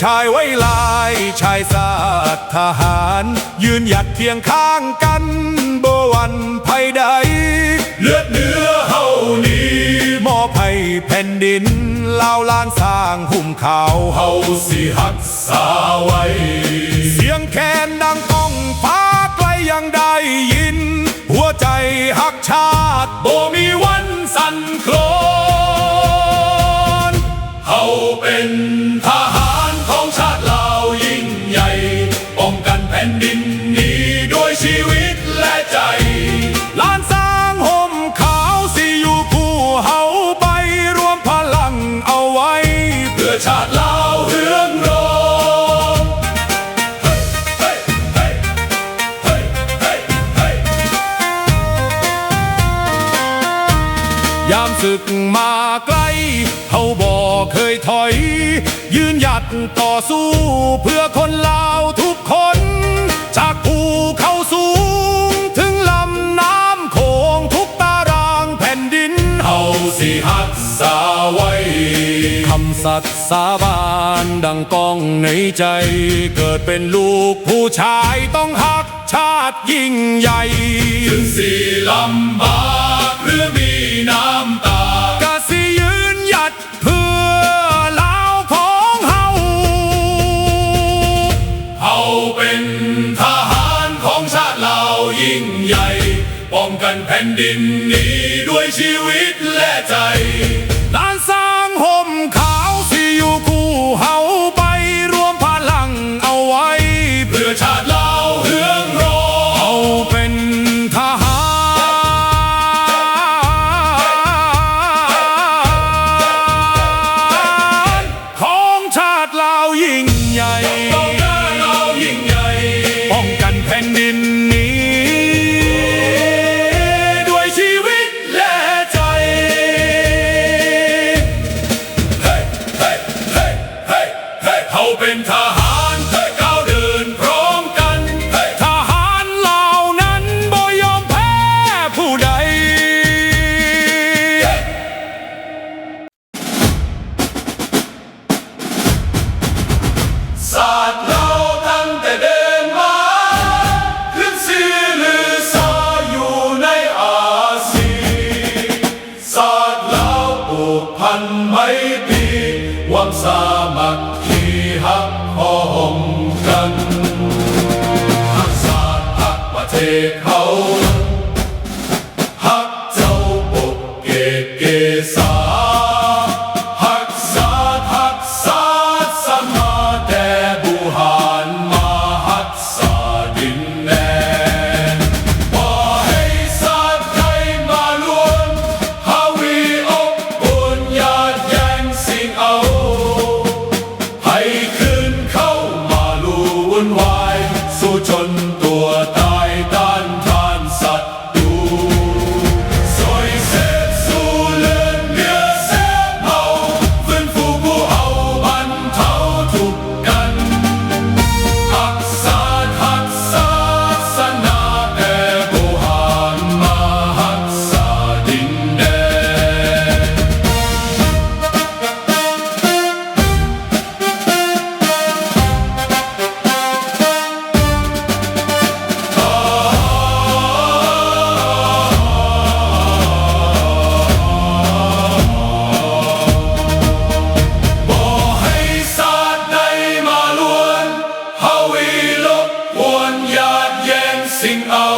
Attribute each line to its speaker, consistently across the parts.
Speaker 1: ชายไว้ลายชายศาสตร์ทหารยืนหยัดเคียงข้างกันบ่หวั่นภัยใดเลือดเนื้อเฮานี้มอบให้แผ่นดินลาวล้านสร้างหุ่มขาวเฮาสิหักษาไว้เสียงแคนดังก้องฟ้าไกลยังได้ยินหัวใจหักชาติบ่มีวันสั่นคลอนเฮาเป็นทหารของชาติลาวยิ่งใหญ่ป้องกันแผ่นดินนี้ด้วยชีวิตและใจล้านสร้างห่มขาวสิอยู่คู่เฮาไปรวมพลังเอาไว้เพื่อชาติลาวเฮืองรอยามศึกมาไกลเฮาบ่เคยถอยยืนหยัดต่อสู้เพื่อคนลาวทุกคนจากภูเขาสูงถึงลำน้ำโขงทุกตารางแผ่นดินเฮาสิหักษาไว้คำสัตย์สาบานดังก้องในใจเกิดเป็นลูกผู้ชายต้องหักชาติยิ่งใหญ่ถึงสิลำบากหรือมีน้ำตากะสิยืนหยัดเพื่อลาวของเฮาเฮาเป็นทหารของชาติลาวยิ่งใหญ่ป้องกันแผ่นดินนี้ด้วยชีวิตและใจล้านสร้างห่มขาวสิอยู่คู่เฮาไปรวมพลังเอาไว้เพื่อชาติลาวเฮืองรอเฮาเป็นทหารของชาติลาวยิ่งใหญ่ป้องกันแผ่นดินนี้ด้วยชีวิตและใจเฮาเป็นทหารก้าวเดินพร้อมกันทหารเหล่านั้นบ่ยอมแพ้ผู้ใดศาสตร์เราตั้งแต่เดินมาขึ้นชื่อลือชาอยู่ในอาเซียนศาสตร์เราผูกพันไมตรีหวังสามัคคีหักห้องกันหักศาสตร์หักประเทศเขาหักเจ้าปกเกตเกษาหักศาสตร์หักศาสตร์สมาแต่บุหารมาหักษาดินแดนบ่ให้ศาสตร์ใครมาล้วนฮาวีอบอุ่นญาติแย่งสิ่งเอาให้คืนเข้ามาลู่วุ่นวายสู้จนตัวตายต้านทานศัตรูสวยเสพสู้เลือดเนื้อเสียเผาฟื้นฟูผู้เฮาบรรเทาทุกข์กันหักศาสตร์หักศาสนาแต่บ่หารมาหักษาดินแดนบ่ให้ศาสตร์ใดมาล้วนฮาวีลบกวนญาติแย่งสิ่งเอา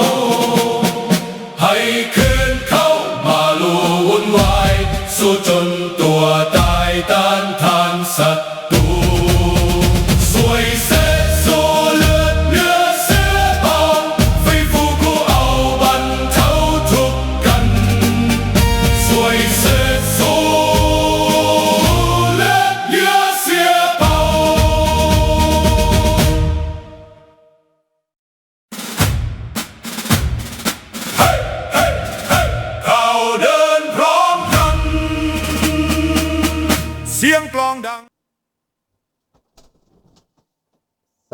Speaker 1: ให้คืนเข้ามาลู่วุ่นวายสู้จนตัวตายต้านทานศัตรูสวยเสพสู้เลือดเนื้อเสียเผาฟื้นฟูผู้เอาบรรเทาทุกข์กันสวยเสพสู้เลือดเนื้อเสียเผาเราเดินพร้อมกันเสียงกลองดัง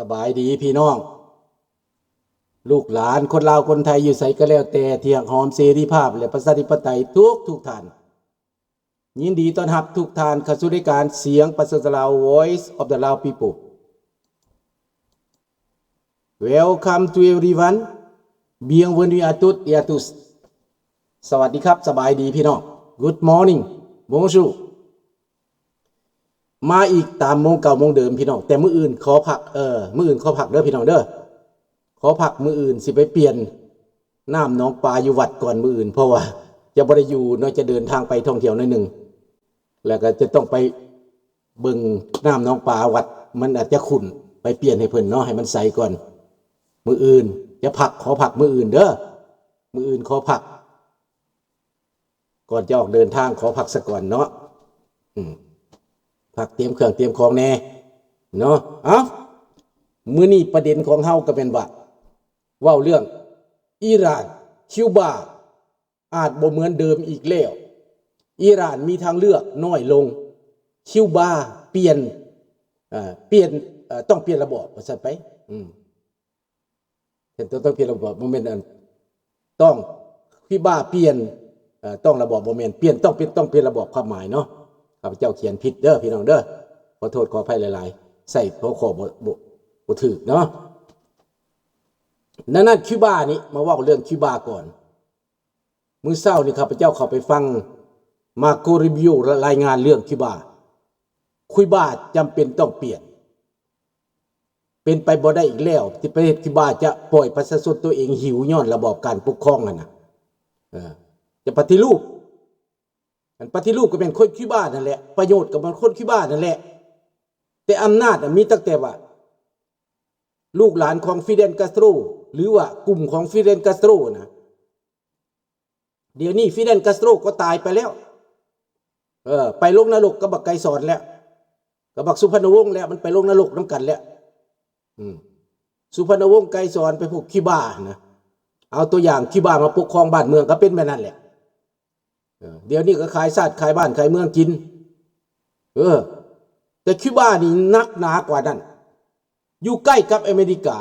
Speaker 2: สบายดีพี่น้อง ลูกหลานคนลาวคนไทยอยู่ไสก็แล้วแต่ที่หักหอมเสรีภาพและประชาธิปไตยทุกท่าน ยินดีต้อนรับทุกท่านเข้าสู่รายการเสียงประชาชนลาว Voice of the Lao People Welcome to everyone Bienvenue à toutes et à tous สวัสดีครับสบายดีพี่น้อง Good morning Bonjour มาอีกตามโมงเก่าโมงเดิมพี่น้องแต่มื้ออื่นขอพักมื้ออื่นขอพักเด้อพี่น้องเด้อขอพักมื้ออื่นสิไปเปลี่ยนน้ำหนองปลาอยู่วัดก่อนมื้ออื่นเพราะว่าจะบ่ได้อยู่เนาะจะเดินทางไปท่องเที่ยวหน่อยนึงแล้วก็จะต้องไปเบิ่งน้ำหนองปลาวัดมันอาจจะขุ่นไปเปลี่ยนให้เพิ่นเนาะให้มันใสก่อนมื้ออื่นจะพักขอพักมื้ออื่นเด้อมื้ออื่นขอพักก่อนจะออกเดินทางขอพักซะก่อนเนาะพักเตรียมเครื่องเตรียมของแน่เนาะมื้อนี้ประเด็นของเฮาก็เป็นว่าเว้าเรื่องอิหร่านคิวบาอาจบ่เหมือนเดิมอีกแล้วอิหร่านมีทางเลือกน้อยลงคิวบาเปลี่ยนต้องเปลี่ยนระบบว่าซั่นไปเห็นต้องเปลี่ยนระบบบ่แม่นต้องคิวบาเปลี่ยนต้องระบบบ่แม่นเปลี่ยนต้องเปลี่ยนระบบความหมายเนาะข้าพเจ้าเขียนผิดเด้อพี่น้องเด้อขอโทษขออภัยหลายๆใส่หัวข้อบ่ถูกเนาะนั่นคิวบานี่มาเว้าเรื่องคิวบาก่อนมื้อเช้านี่ข้าพเจ้าเข้าไปฟังมาโกริบิโอรายงานเรื่องคิวบาจำเป็นต้องเปลี่ยนเป็นไปบ่ได้อีกแล้วที่ประเทศคิวบาจะปล่อยประชาชนตัวเองหิวย้อนระบอบการปกครองน่ะจะปฏิรูปก็เป็นคนคิวบานั่นแหละประโยชน์ก็เป็นคนคิวบานั่นแหละแต่อำนาจมีตั้งแต่ว่าลูกหลานของฟิเดลคาสโตรหรือว่ากลุ่มของฟิเดลคาสโตรนะเดี๋ยวนี้ฟิเดลคาสโตรก็ตายไปแล้วไปลงนรกกับบักไกสอนแล้วกับบักสุพรรณวงศ์แล้วมันไปลงนรกน้ำกันแล้วสุพรรณวงศ์ไกสอนไปพวกคิวบานะเอาตัวอย่างคิวบามาปกครองบ้านเมืองก็เป็นแบบนั้นแหละเดี๋ยวนี้ก็ขายชาติขายบ้านขายเมืองกินแต่คิวบานี่นักหนากว่านั้นอยู่ใกล้กับอเมริกา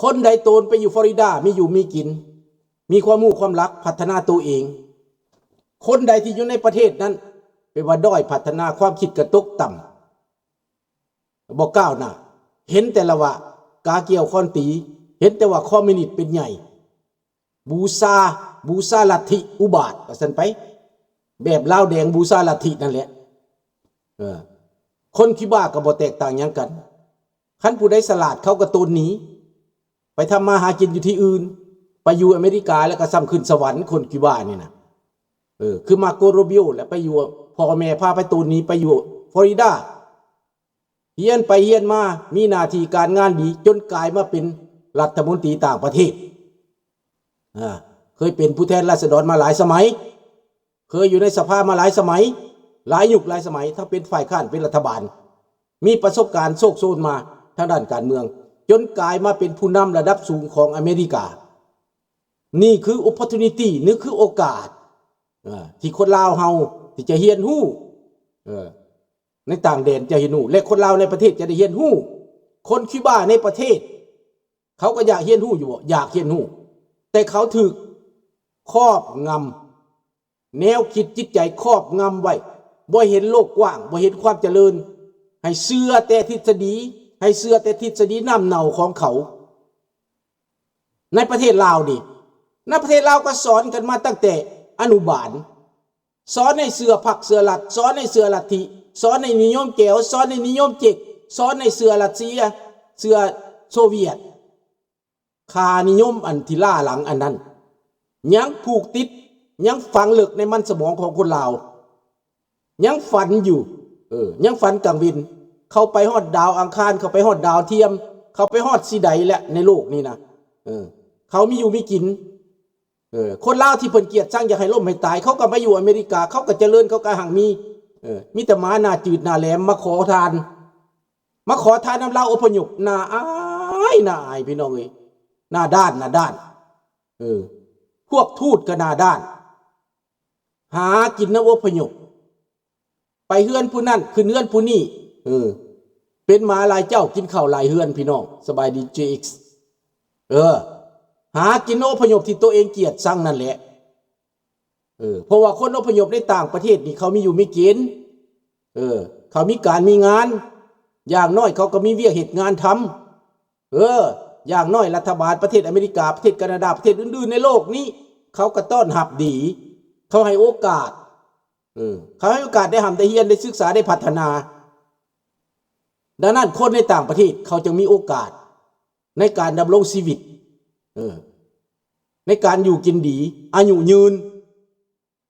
Speaker 2: คนใดโตนไปอยู่ฟลอริดามีอยู่มีกินมีความรู้ความรักพัฒนาตัวเองคนใดที่อยู่ในประเทศนั้นเป็นว่าด้อยพัฒนาความคิดกระตกต่ำบอกก้าวหน้าเห็นแต่ละว่ากาเกี่ยวคอนตีเห็นแต่ว่าคอมมิวนิสต์เป็นใหญ่บูซาลัทธิอุบาทว่าซั่นไปแบบลาวแดงบูซาลัทธินั่นแหละคนคิดว่าก็บ่แตกต่างหยังกันคันผู้ใดสลาดเขาก็ตูนหนีไปทำมาหากินอยู่ที่อื่นไปอยู่อเมริกาแล้วก็ซ้ำขึ้นสวรรค์คนคิดว่านี่นะคือมาโกโรบิโอแล้วไปอยู่พ่อแม่พาไปตูนหนีไปอยู่ฟลอริดาเฮียนไปเฮียนมามีหน้าที่การงานดีจนกลายมาเป็นรัฐมนตรีต่างประเทศเคยเป็นผู้แทนราษฎรมาหลายสมัยเคยอยู่ในสภามาหลายสมัยหลายยุคหลายสมัยถ้าเป็นฝ่ายค้านเป็นรัฐบาลมีประสบการณ์โชคโชนมาทางด้านการเมืองจนกลายมาเป็นผู้นำระดับสูงของอเมริกานี่คือ opportunity นี่คือโอกาสที่คนลาวเฮาที่จะเรียนรู้ในต่างแดนจะเรียนรู้และคนลาวในประเทศจะได้เรียนรู้คนคิวบาในประเทศเขาก็อยากเรียนรู้อยู่อยากเรียนรู้แต่เขาถูกครอบงำแนวคิดจิตใจครอบงำไว้บ่เห็นโลกกว้างบ่เห็นความเจริญให้เชื่อแต่ทฤษฎีน้ำเน่าของเขาในประเทศลาวนี่ในประเทศลาวก็สอนกันมาตั้งแต่อนุบาลสอนให้เสือผักเสือหลัดสอนให้เสือลัทธิสอนให้นิยมแก้วสอนให้นิยมเจกสอนให้เสือรัสเซียเสือโซเวียตคานิยมอันที่ล่าหลังอันนั้นยังผูกติดยังฝังลึกในมันสมองของคนลาวยังฝันอยู่ยังฝันกลางวินเข้าไปฮอดดาวอังคารเข้าไปฮอดดาวเทียมเข้าไปฮอดสีใดและในโลกนี้นะเขามีอยู่มีกินคนลาวที่เพิ่นเกลียดชังอยากให้ล่มให้ตายเขาก็มาอยู่อเมริกาเขาก็เจริญเขาก็หังมีแต่หมาหน้าจืดหน้าแหลมมาขอทานน้ำลาวอพยพหน้าอายพี่น้องเอ้ยหน้าด้านพวกทูตก็หน้าด้านหากินน้ำอพยพไปเฮือนผู้นั่นคือเฮือนผู้นี่เป็นหมาหลายเจ้ากินข้าวหลายเฮือนพี่น้องสบายดี JX หากินอพยพที่ตัวเองเกลียดชังนั่นแหละ เพราะว่าคนอพยพในต่างประเทศนี่เขามีอยู่มีกินเขามีการมีงานอย่างน้อยเขาก็มีเวียกเหตุงานทำอย่างน้อยรัฐบาลประเทศอเมริกาประเทศแคนาดาประเทศอื่นๆในโลกนี้เขาก็ต้อนรับดีเขาให้โอกาสเขาให้โอกาสได้ทำได้เรียนได้ศึกษาได้พัฒนาดังนั้นคนในต่างประเทศเขาจึงมีโอกาสในการดำรงชีวิตในการอยู่กินดีอายุยืน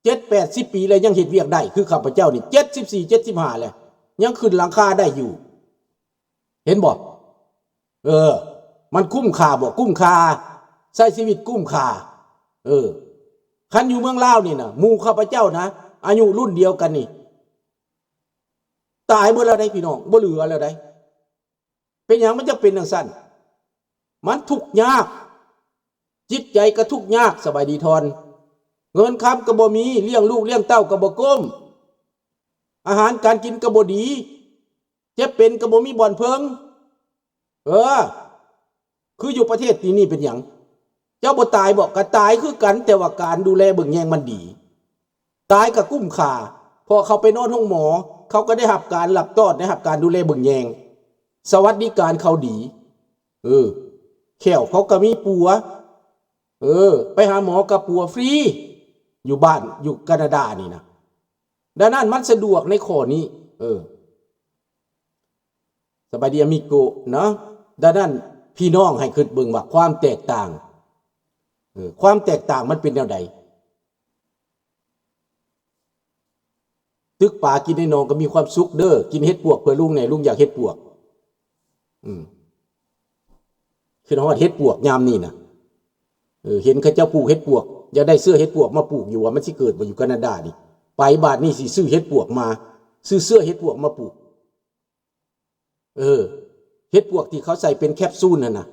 Speaker 2: 70-80 ปีเลยยังเฮ็ดเวียกได้คือข้าพเจ้านี่74-75แล้วยังขึ้นหลังคาได้อยู่เห็นบ่มันคุ้มค่าบ่คุ้มค่าใช้ชีวิตคุ้มค่าคันอยู่เมืองลาวนี่นะหมู่ข้าพเจ้านะอายุรุ่นเดียวกันนี่ตายหมดแล้วได้พี่น้องบ่เหลือแล้วได้เป็นหยังมันจะเป็นจังซั่นมันทุกข์ยากจิตใจก็ทุกข์ยากสบายดีทอนเงินค้ำก็บ่มีเลี้ยงลูกเลี้ยงเต้าก็บ่ก้มอาหารการกินก็บ่ดีเจ็บเป็นก็บ่มีบ่อนเพิงคืออยู่ประเทศนี้เป็นหยังเจ้าบ่ตายบ่ก็ตายคือกันแต่ว่าการดูแลเบิ่งแยงมันดีตายก็กุ้มค่าพอเขาไปนอนห้องหมอเขาก็ได้รับการหลับต้อนได้รับการดูแลเบิ่งแยงสวัสดิการเขาดีแขวเขาก็มีปัวไปหาหมอกับปัวฟรีอยู่บ้านอยู่แคนาดานี่นะดังนั้นมันสะดวกในข้อนี้สบายดีอามิโกเนาะดังนั้นพี่น้องให้คิดเบิ่งว่าความแตกต่างความแตกต่างมันเป็นแนวใดตึกป่ากินในนองก็มีความสุขเด้อกินเฮ็ดปวกเพื่อลุงเนี่ยลุงอยากเฮ็ดปวกคือฮอดเฮ็ดปวกยามนี่นะเห็นเขาเจ้าปลูกเฮ็ดปวกอยากได้เสื้อเฮ็ดปวกมาปลูกอยู่ว่ามันสิเกิดมาอยู่แคนาดานี่ไปบาทนี่สิซื้อเฮ็ดปวกมาซื้อเสื้อเฮ็ดปวกมาปลูกเฮ็ดปวกที่เขาใส่เป็นแคปซูลนั่นน่ะ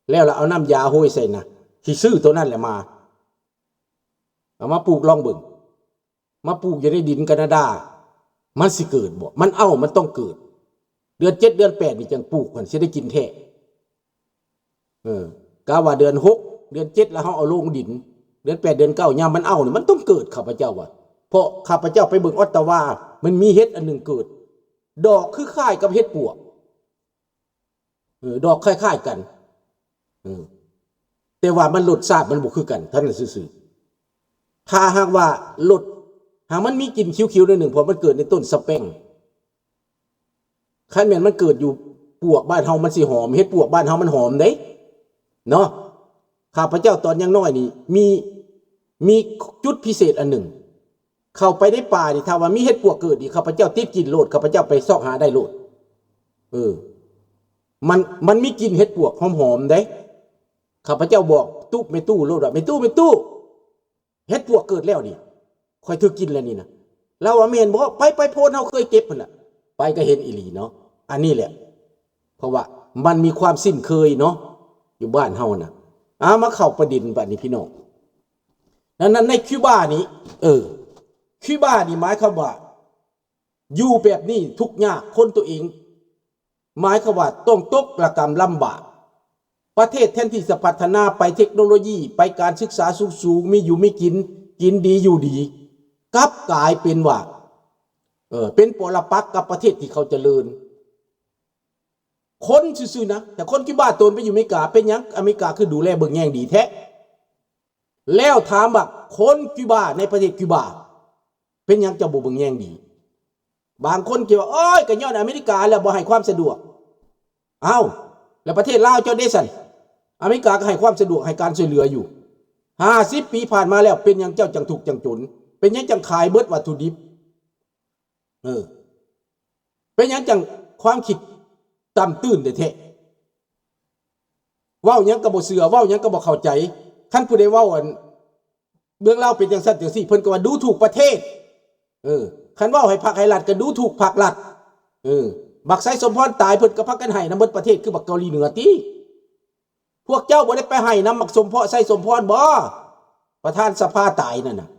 Speaker 2: แล้วเราเอาน้ำยาโห้ยใส่น่ะที่ซื้อตัวนั้นแหละมาเอามาปลูกลองเบิ่งมาปลูกอยู่ในดินแคนาดามันสิเกิดบ่มันมันต้องเกิดเดือน7เดือน8นี่จังปลูกมันสิได้กินแท้กะว่าเดือน6เดือน7แล้วเฮาเอาลงดินเดือน8เดือน9ยามมันนี่มันต้องเกิดข้าพเจ้าว่าเพราะข้าพเจ้าไปเบิ่งออตตาวามันมีเห็ดอันหนึ่งเกิดดอกคือคล้ายกับเห็ดปวกดอกคล้ายๆกันแต่ว่ามันรสชาติมันบ่คือกันเท่านั้นซื่อๆถ้าหากว่ารสหากมันมีกลิ่นคิ้วๆนิดหนึ่งเพราะมันเกิดในต้นสะแป้งคันแม่นมันเกิดอยู่ปวกบ้านเฮามันสิหอมเห็ดปวกบ้านเฮามันหอมเด้เนาะข้าพเจ้าตอนยังน้อยนี่มีจุดพิเศษอันหนึ่งเข้าไปในป่านี่ถ้าว่ามีเห็ดปวกเกิดนี่ข้าพเจ้าติดกินโลดข้าพเจ้าไปซอกหาได้โลดมันมีกลิ่นเห็ดปวกหอมๆเด้ข้าพเจ้าบอกตุ๊ไม่ตู้โลดว่าไม่ตู้เห็ดปวกเกิดแล้วนี่ค่อยถือกินแล้วนี่นะเราว่าแม่นบ่ไปโพนเฮาเคยเก็บพุ่นน่ะไปก็เห็นอีหลีเนาะอันนี้แหละเพราะว่ามันมีความสิ้นเคยเนาะอยู่บ้านเฮาน่ะมาเข้าประเด็นบัดนี้พี่น้องนั้นในคิวบานี้คิวบานี่หมายความว่าอยู่แบบนี้ทุกข์ยากคนตัวเองหมายความว่าต้องตกระกรรมลำบากประเทศแทนที่จะพัฒนาไปเทคโนโลยีไปการศึกษาสูงมีอยู่มีกินดีอยู่ดีกลับกลายเป็นว่าเป็นปรปักษ์กับประเทศที่เขาเจริญคนซื่อๆนะแต่คนคิวบาตนไปอยู่อเมริกาเป็นหยังอเมริกาคือดูแลเบิ่งแย่งดีแท้แล้วถามว่าคนคิวบาในประเทศคิวบาเป็นหยังจะบ่เบิ่งแย่งดีบางคนคิดว่าโอ้ยก็ย้อนอเมริกาแล้วบ่ให้ความสะดวกแล้วประเทศลาวเจ้าเดซันอเมริกาก็ให้ความสะดวกให้การช่วยเหลืออยู่50 ปีผ่านมาแล้วเป็นหยังเจ้าจังถูกจังจนเป็นหยังจังขายเบิดวัตถุดิบเป็นหยังจังความคิดต่ำตื้นแท้ๆเว้าหยังก็บ่เชื่อเว้าหยังก็บ่เข้าใจคันผู้ใดเว้าเรื่องเล่าเป็นจังซั่นจังซี่เพิ่นก็ว่าดูถูกประเทศคันเว้าให้พรรคให้รัฐก็ดูถูกพรรครัฐบักไสสมพรตายเพิ่นก็พากันให้นำเบิดประเทศคือบักเกาหลีเหนือติพวกเจ้าบ่ได้ไปให้นำบักสมพรไสสมพรบ่ประธานสภาตายนั่นน่ะ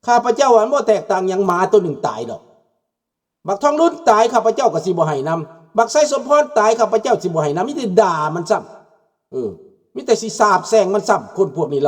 Speaker 2: ข้าพเจ้าบ่แตกต่างหยังหมาตัวหนึ่งตายดอกบักทองรุ่นตายข้าพเจ้าก็สิบ่ให้นำบักไสสมพรตายข้าพเจ้าสิบ่ให้นำมีแต่ด่ามันซ้ำมีแต่สิสาบแช่งมันซ้ำคนพวกนี้